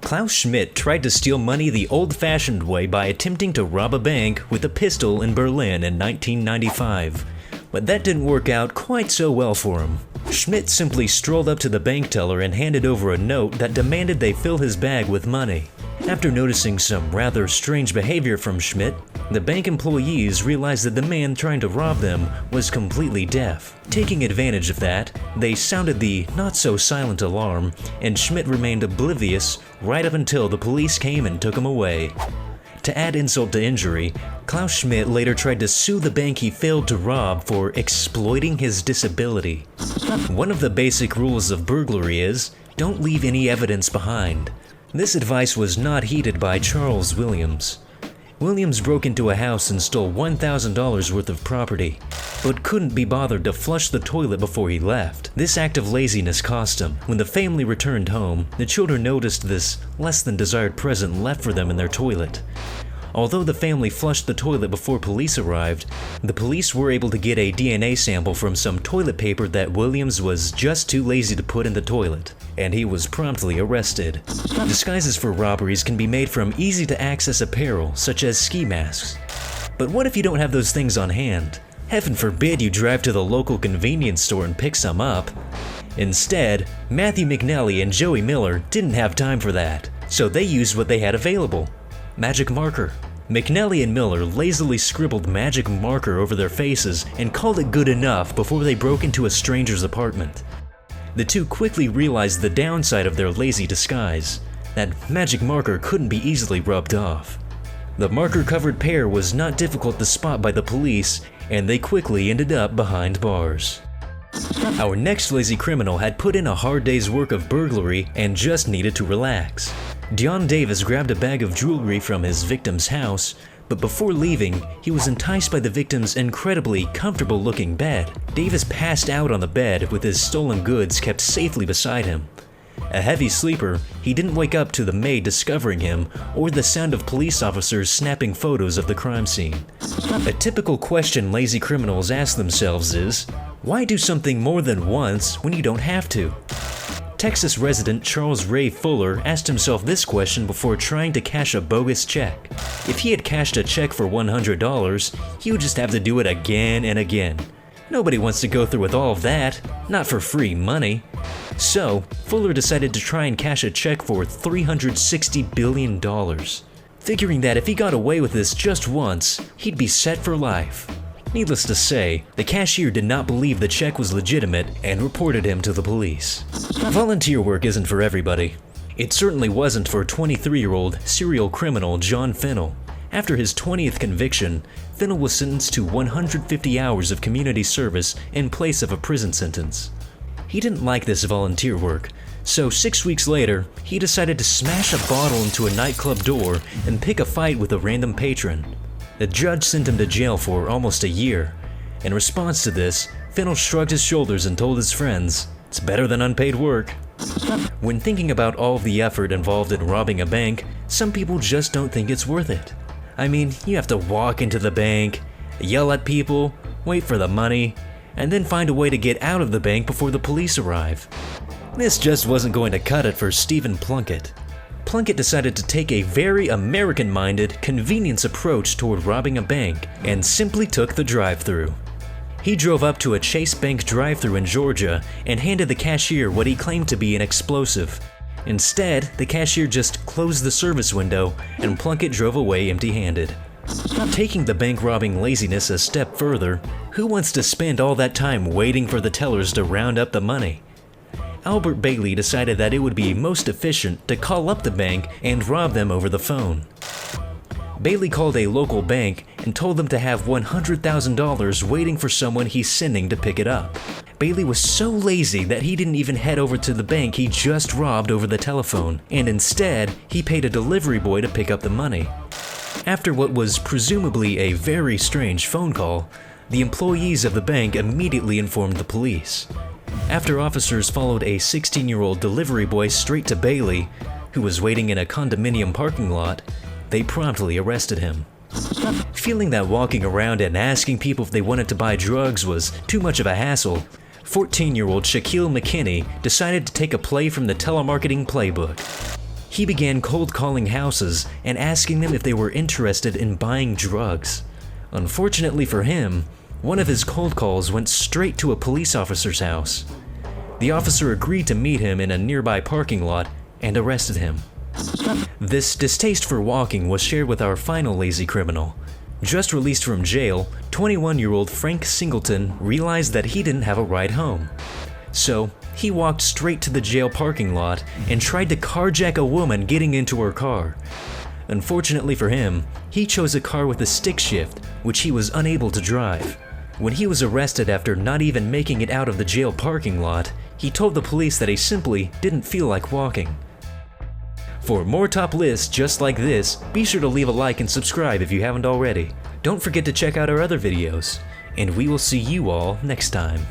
Klaus Schmidt tried to steal money the old-fashioned way by attempting to rob a bank with a pistol in Berlin in 1995. But that didn't work out quite so well for him. Schmidt simply strolled up to the bank teller and handed over a note that demanded they fill his bag with money. After noticing some rather strange behavior from Schmidt, the bank employees realized that the man trying to rob them was completely deaf. Taking advantage of that, they sounded the not-so-silent alarm, and Schmidt remained oblivious right up until the police came and took him away. To add insult to injury, Klaus Schmidt later tried to sue the bank he failed to rob for exploiting his disability. One of the basic rules of burglary is, don't leave any evidence behind. This advice was not heeded by Charles Williams. Williams broke into a house and stole $1,000 worth of property, but couldn't be bothered to flush the toilet before he left. This act of laziness cost him. When the family returned home, the children noticed this less than desired present left for them in their toilet. Although the family flushed the toilet before police arrived, the police were able to get a DNA sample from some toilet paper that Williams was just too lazy to put in the toilet, and he was promptly arrested. Disguises for robberies can be made from easy-to-access apparel, such as ski masks. But what if you don't have those things on hand? Heaven forbid you drive to the local convenience store and pick some up. Instead, Matthew McNally and Joey Miller didn't have time for that, so they used what they had available: magic marker. McNally and Miller lazily scribbled magic marker over their faces and called it good enough before they broke into a stranger's apartment. The two quickly realized the downside of their lazy disguise: that magic marker couldn't be easily rubbed off. The marker-covered pair was not difficult to spot by the police, and they quickly ended up behind bars. Our next lazy criminal had put in a hard day's work of burglary and just needed to relax. Deon Davis grabbed a bag of jewelry from his victim's house, but before leaving, he was enticed by the victim's incredibly comfortable-looking bed. Davis passed out on the bed with his stolen goods kept safely beside him. A heavy sleeper, he didn't wake up to the maid discovering him or the sound of police officers snapping photos of the crime scene. A typical question lazy criminals ask themselves is, why do something more than once when you don't have to? Texas resident Charles Ray Fuller asked himself this question before trying to cash a bogus check. If he had cashed a check for $100, he would just have to do it again and again. Nobody wants to go through with all of that, not for free money. So, Fuller decided to try and cash a check for $360 billion, figuring that if he got away with this just once, he'd be set for life. Needless to say, the cashier did not believe the check was legitimate and reported him to the police. Volunteer work isn't for everybody. It certainly wasn't for 23-year-old serial criminal John Fennell. After his 20th conviction, Fennell was sentenced to 150 hours of community service in place of a prison sentence. He didn't like this volunteer work, so 6 weeks later, he decided to smash a bottle into a nightclub door and pick a fight with a random patron. The judge sent him to jail for almost a year. In response to this, Fennell shrugged his shoulders and told his friends, "It's better than unpaid work." When thinking about all of the effort involved in robbing a bank, some people just don't think it's worth it. I mean, you have to walk into the bank, yell at people, wait for the money, and then find a way to get out of the bank before the police arrive. This just wasn't going to cut it for Stephen Plunkett. Plunkett decided to take a very American-minded, convenience approach toward robbing a bank and simply took the drive-thru. He drove up to a Chase Bank drive-thru in Georgia and handed the cashier what he claimed to be an explosive. Instead, the cashier just closed the service window and Plunkett drove away empty-handed. Taking the bank robbing laziness a step further, who wants to spend all that time waiting for the tellers to round up the money? Albert Bailey decided that it would be most efficient to call up the bank and rob them over the phone. Bailey called a local bank and told them to have $100,000 waiting for someone he's sending to pick it up. Bailey was so lazy that he didn't even head over to the bank he just robbed over the telephone, and instead, he paid a delivery boy to pick up the money. After what was presumably a very strange phone call, the employees of the bank immediately informed the police. After officers followed a 16-year-old delivery boy straight to Bailey, who was waiting in a condominium parking lot, they promptly arrested him. Feeling that walking around and asking people if they wanted to buy drugs was too much of a hassle, 14-year-old Shaquille McKinney decided to take a play from the telemarketing playbook. He began cold calling houses and asking them if they were interested in buying drugs. Unfortunately for him, one of his cold calls went straight to a police officer's house. The officer agreed to meet him in a nearby parking lot and arrested him. This distaste for walking was shared with our final lazy criminal. Just released from jail, 21-year-old Frank Singleton realized that he didn't have a ride home. So, he walked straight to the jail parking lot and tried to carjack a woman getting into her car. Unfortunately for him, he chose a car with a stick shift, which he was unable to drive. When he was arrested after not even making it out of the jail parking lot, he told the police that he simply didn't feel like walking. For more top lists just like this, be sure to leave a like and subscribe if you haven't already. Don't forget to check out our other videos, and we will see you all next time.